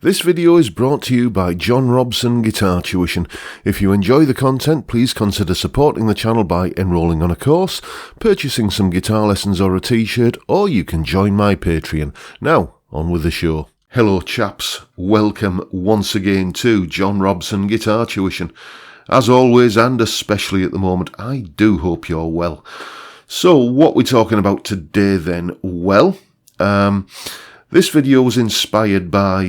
This video is brought to you by John Robson Guitar Tuition. If you enjoy the content, please consider supporting the channel by enrolling on a course, purchasing some guitar lessons or a t-shirt, or you can join my Patreon. Now, on with the show. Hello chaps, welcome once again to John Robson Guitar Tuition. As always, and especially at the moment, I do hope you're well. So, what we're talking about today then? Well, this video was inspired by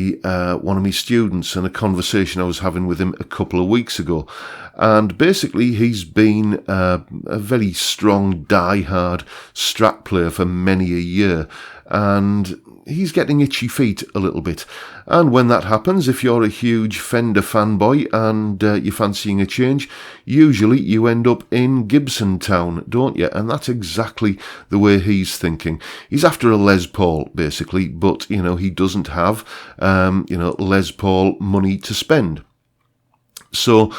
one of my students and a conversation I was having with him a couple of weeks ago. And basically he's been a very strong die-hard Strat player for many a year. And he's getting itchy feet a little bit. And when that happens, if you're a huge Fender fanboy and you're fancying a change, usually you end up in Gibson town, don't you? And that's exactly the way he's thinking. He's after a Les Paul, basically, but, you know, he doesn't have, Les Paul money to spend. So,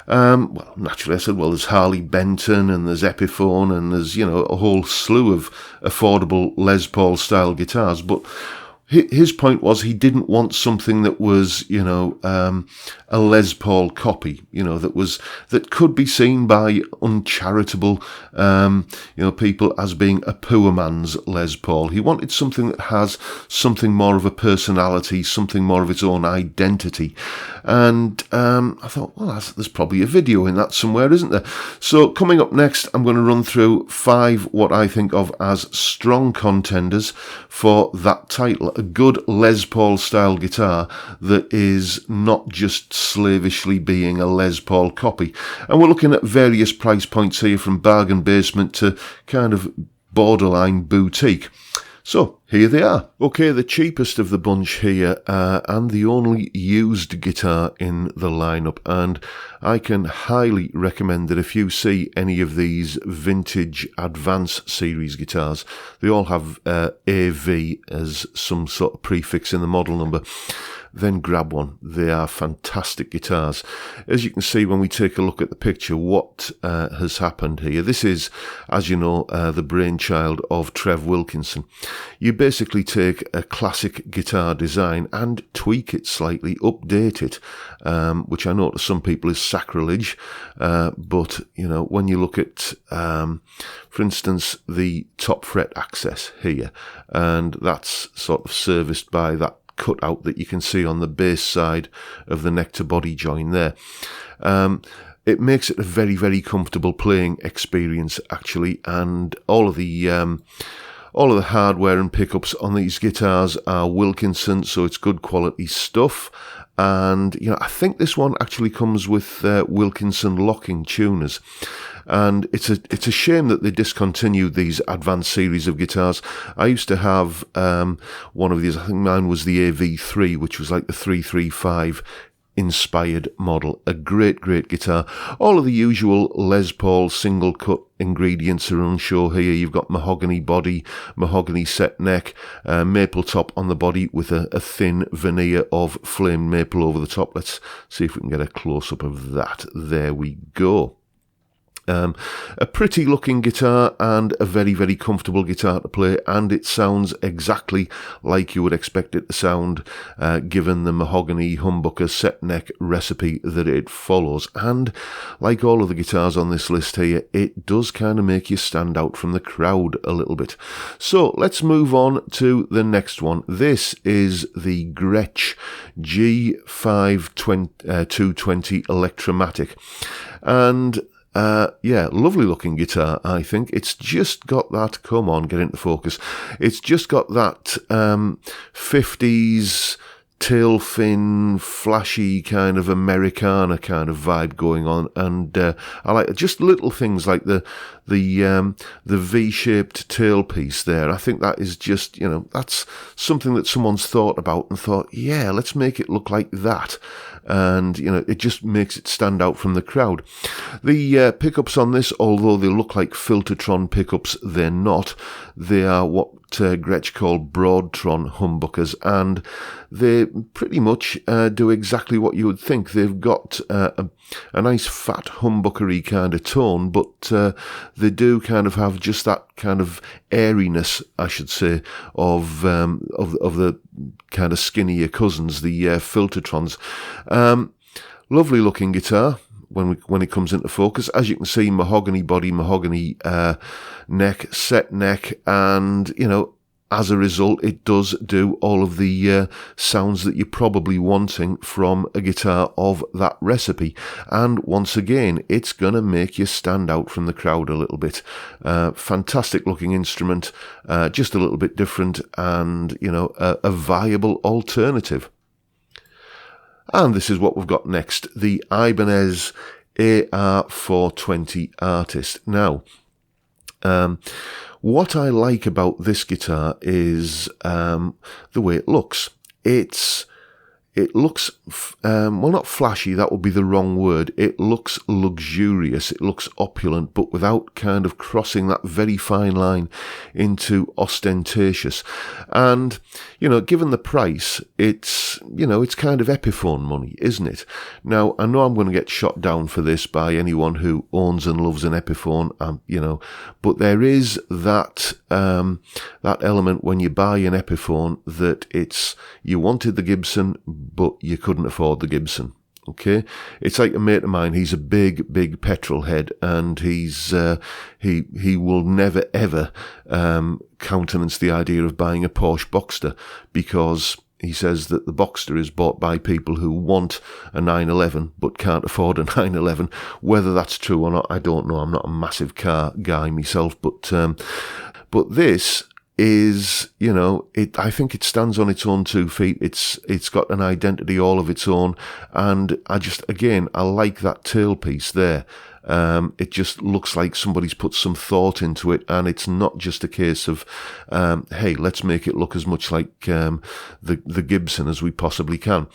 well, naturally I said, well, there's Harley Benton and there's Epiphone and there's, you know, a whole slew of affordable Les Paul style guitars. But his point was he didn't want something that was, you know, a Les Paul copy, you know, that could be seen by uncharitable, people as being a poor man's Les Paul. He wanted something that has something more of a personality, something more of its own identity. And I thought, well, there's probably a video in that somewhere, isn't there? So coming up next, I'm going to run through 5 what I think of as strong contenders for that title. A good Les Paul style guitar that is not just slavishly being a Les Paul copy. And we're looking at various price points here, from bargain basement to kind of borderline boutique. So, here they are. Okay, the cheapest of the bunch here, and the only used guitar in the lineup. And I can highly recommend that if you see any of these vintage Advance series guitars, they all have AV as some sort of prefix in the model number, then grab one. They are fantastic guitars. As you can see when we take a look at the picture, what has happened here. This is, as you know, the brainchild of Trev Wilkinson. You basically take a classic guitar design and tweak it slightly, update it, which I know to some people is sacrilege. But, you know, when you look at, for instance, the top fret access here, and that's sort of serviced by that cutout that you can see on the bass side of the neck to body join there. It makes it a very, very comfortable playing experience, actually, and all of the hardware and pickups on these guitars are Wilkinson, so it's good quality stuff. And, you know, I think this one actually comes with Wilkinson locking tuners. And it's a shame that they discontinued these Advanced series of guitars. I used to have one of these. I think mine was the AV3, which was like the 335 inspired model. A great guitar. All of the usual Les Paul single cut ingredients are on show here. You've got mahogany body, mahogany set neck, maple top on the body with a thin veneer of flamed maple over the top. Let's see if we can get a close-up of that. There we go. A pretty looking guitar and a very, very comfortable guitar to play, and it sounds exactly like you would expect it to sound, given the mahogany humbucker set neck recipe that it follows. And like all of the guitars on this list here, it does kind of make you stand out from the crowd a little bit. So let's move on to the next one. This is the Gretsch G5 220 Electromatic, and lovely looking guitar, I think. It's just got that, come on, get into focus. It's just got that 50s tail fin, flashy kind of Americana kind of vibe going on, and I like just little things like the V-shaped tailpiece there. I think that is just, you know, that's something that someone's thought about and thought, yeah, let's make it look like that. And, you know, it just makes it stand out from the crowd. The pickups on this, although they look like Filtertron pickups, they're not. They are what Gretsch called Broadtron humbuckers, and they pretty much do exactly what you would think. They've got a nice fat humbuckery kind of tone, but they do kind of have just that kind of airiness, I should say, of the kind of skinnier cousins, the Filtertrons. Lovely looking guitar when it comes into focus. As you can see, mahogany body, mahogany neck, set neck, and, you know, as a result, it does do all of the sounds that you're probably wanting from a guitar of that recipe. And once again, it's going to make you stand out from the crowd a little bit. Fantastic looking instrument, just a little bit different, and, you know, a viable alternative. And this is what we've got next, the Ibanez A420 Artist. Now, what I like about this guitar is the way it looks. It looks, well, not flashy, that would be the wrong word. It looks luxurious, it looks opulent, but without kind of crossing that very fine line into ostentatious. And, you know, given the price, it's, you know, it's kind of Epiphone money, isn't it? Now, I know I'm going to get shot down for this by anyone who owns and loves an Epiphone, you know, but there is that, that element when you buy an Epiphone that it's, you wanted the Gibson, but you couldn't afford the Gibson. Okay, it's like a mate of mine. He's a big petrol head, and he's he will never ever countenance the idea of buying a Porsche Boxster, because he says that the Boxster is bought by people who want a 911 but can't afford a 911. Whether that's true or not, I don't know. I'm not a massive car guy myself, but this is, you know, I think it stands on its own 2 feet. It's got an identity all of its own, and I like that tailpiece there. It just looks like somebody's put some thought into it, and it's not just a case of, hey, let's make it look as much like the Gibson as we possibly can.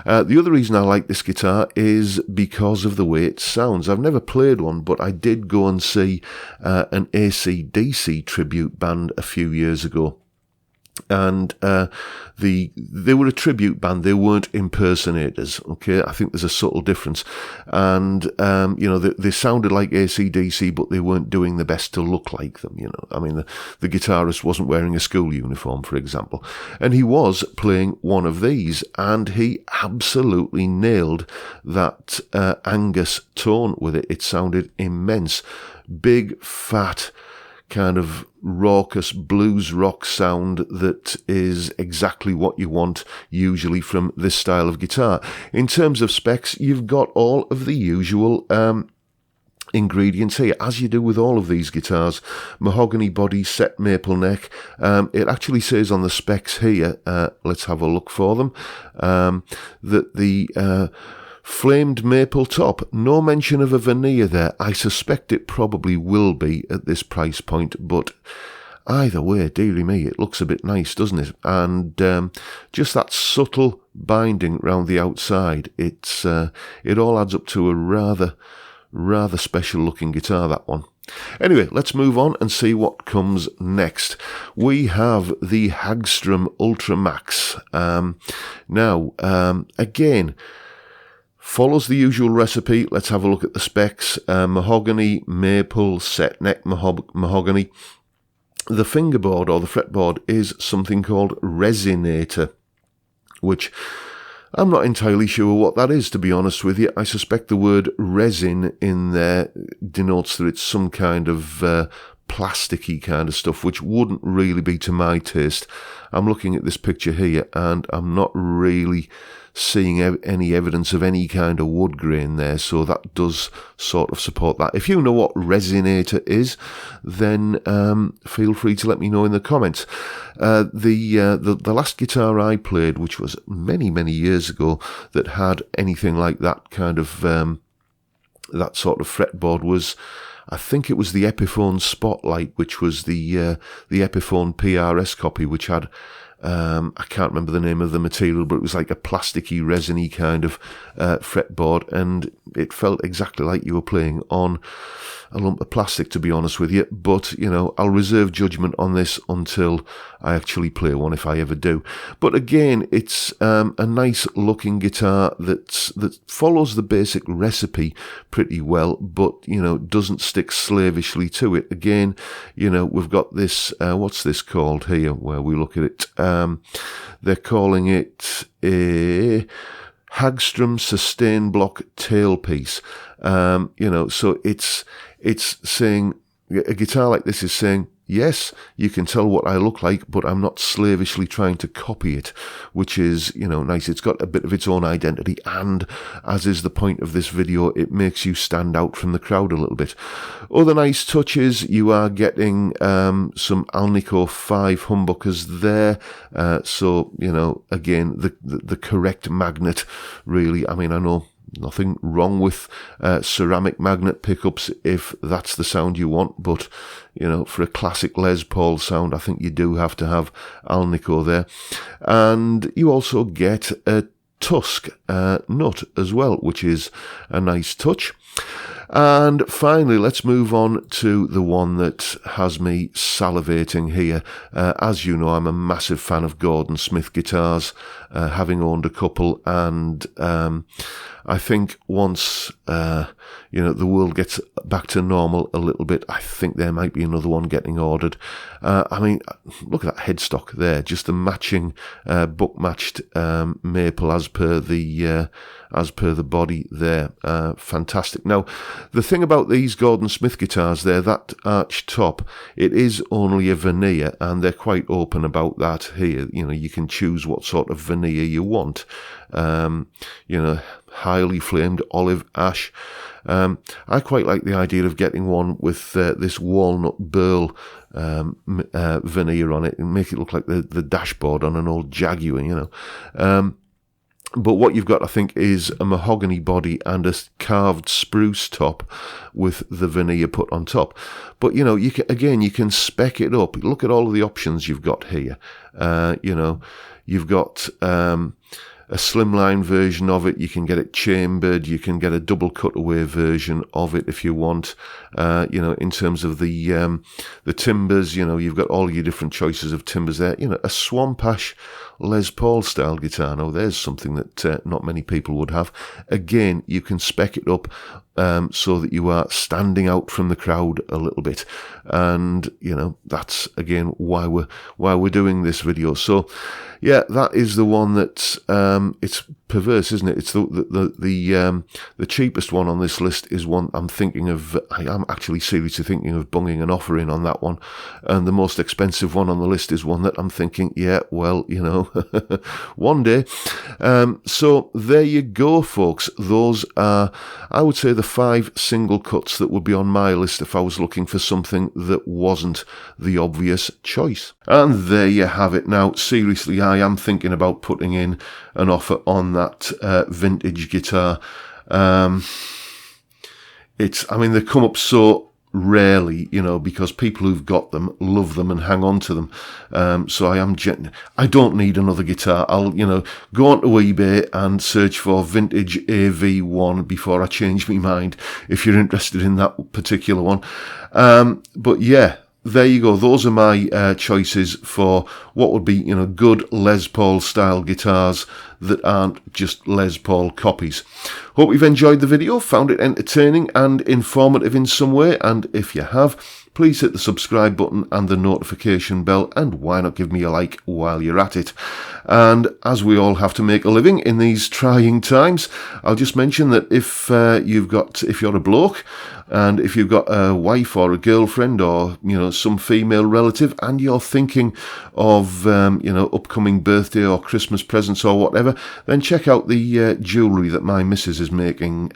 The other reason I like this guitar is because of the way it sounds. I've never played one, but I did go and see an AC/DC tribute band a few years ago. And they were a tribute band. They weren't impersonators. Okay, I think there's a subtle difference. And you know, they sounded like AC/DC, but they weren't doing the best to look like them. You know, I mean, the guitarist wasn't wearing a school uniform, for example, and he was playing one of these, and he absolutely nailed that Angus tone with it. It sounded immense, big, fat, kind of raucous blues rock sound that is exactly what you want usually from this style of guitar. In terms of specs, you've got all of the usual ingredients here, as you do with all of these guitars. Mahogany body, set maple neck. It actually says on the specs here, let's have a look for them, that the flamed maple top. No mention of a veneer there. I suspect it probably will be at this price point, but either way, dearie me, it looks a bit nice, doesn't it? And just that subtle binding round the outside, it all adds up to a rather special looking guitar, that one. Anyway, let's move on and see what comes next. We have the Hagstrom Ultra Max. Now, again, follows the usual recipe. Let's have a look at the specs. Mahogany, maple, set neck mahogany. The fingerboard or the fretboard is something called resinator, which I'm not entirely sure what that is, to be honest with you. I suspect the word resin in there denotes that it's some kind of plasticky kind of stuff, which wouldn't really be to my taste. I'm looking at this picture here, and I'm not really seeing any evidence of any kind of wood grain there, so that does sort of support that. If you know what resinator is, then feel free to let me know in the comments. The last guitar I played, which was many years ago, that had anything like that kind of that sort of fretboard was, I think it was the Epiphone Spotlight, which was the Epiphone PRS copy, which had I can't remember the name of the material, but it was like a plasticky, resiny kind of fretboard, and it felt exactly like you were playing on a lump of plastic, to be honest with you. But, you know, I'll reserve judgment on this until I actually play one, if I ever do. But again, it's a nice looking guitar that follows the basic recipe pretty well, but, you know, doesn't stick slavishly to it. Again, you know, we've got this, what's this called here, where we look at it? They're calling it a Hagstrom sustain block tailpiece. You know, so it's saying, a guitar like this is saying, yes, you can tell what I look like, but I'm not slavishly trying to copy it, which is, you know, nice. It's got a bit of its own identity, and as is the point of this video, it makes you stand out from the crowd a little bit. Other nice touches, you are getting some Alnico 5 humbuckers there, so, you know, again, the correct magnet, really. I mean, I know nothing wrong with ceramic magnet pickups if that's the sound you want, but, you know, for a classic Les Paul sound, I think you do have to have Alnico there. And you also get a Tusk nut as well, which is a nice touch. And finally, let's move on to the one that has me salivating here. As you know, I'm a massive fan of Gordon Smith guitars, having owned a couple, and I think once, you know, the world gets back to normal a little bit, I think there might be another one getting ordered. I mean, look at that headstock there, just the matching, buck-matched maple as per the body there. Fantastic. Now, the thing about these Gordon Smith guitars there, that arch top, it is only a veneer, and they're quite open about that here. You know, you can choose what sort of veneer you want. You know, highly flamed olive ash. I quite like the idea of getting one with this walnut burl veneer on it, and make it look like the dashboard on an old Jaguar, you know. But what you've got, I think, is a mahogany body and a carved spruce top with the veneer put on top. But, you know, you can spec it up. Look at all of the options you've got here. You know, you've got a slimline version of it. You can get it chambered. You can get a double cutaway version of it if you want. You know, in terms of the timbers, you know, you've got all your different choices of timbers there. You know, a Swamp Ash Les Paul style guitar. Now, there's something that not many people would have. Again, you can spec it up so that you are standing out from the crowd a little bit, and you know, that's again why we're doing this video. So yeah, that is the one that it's perverse, isn't it? It's the cheapest one on this list is one I'm thinking of. I am actually seriously thinking of bunging an offer in on that one, and the most expensive one on the list is one that I'm thinking, yeah, well, you know, one day. So there you go, folks. Those are, I would say, the 5 single cuts that would be on my list if I was looking for something that wasn't the obvious choice. And there you have it. Now, seriously, I am thinking about putting in an offer on that vintage guitar. I mean, they come up so rarely, you know, because people who've got them love them and hang on to them. So I don't need another guitar. I'll, you know, go onto eBay and search for vintage AV1 before I change my mind, if you're interested in that particular one. But yeah, there you go. Those are my choices for what would be, you know, good Les Paul style guitars that aren't just Les Paul copies. Hope you've enjoyed the video, found it entertaining and informative in some way, and if you have, please hit the subscribe button and the notification bell, and why not give me a like while you're at it. And as we all have to make a living in these trying times, I'll just mention that if you're a bloke, and if you've got a wife or a girlfriend or, you know, some female relative, and you're thinking of, you know, upcoming birthday or Christmas presents or whatever, whatever, then check out the jewellery that my missus is making.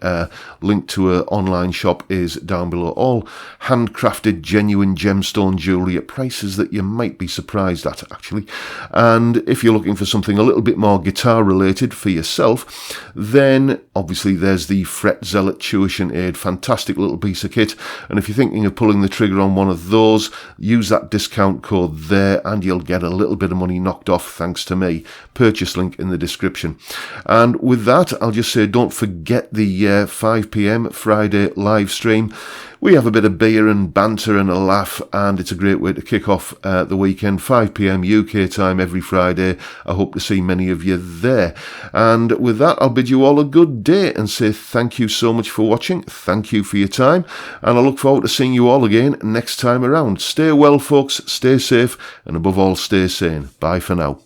Link to her online shop is down below. All handcrafted, genuine gemstone jewellery at prices that you might be surprised at, actually. And if you're looking for something a little bit more guitar related for yourself, then obviously there's the Fret Zealot Tuition Aid, fantastic little piece of kit. And if you're thinking of pulling the trigger on one of those, use that discount code there and you'll get a little bit of money knocked off thanks to me. Purchase link in the description. And with that, I'll just say don't forget the 5 p.m. Friday live stream. We have a bit of beer and banter and a laugh, and it's a great way to kick off the weekend. 5 p.m. UK time every Friday. I hope to see many of you there. And with that, I'll bid you all a good day and say thank you so much for watching. Thank you for your time, and I look forward to seeing you all again next time around. Stay well, folks. Stay safe, and above all, stay sane. Bye for now.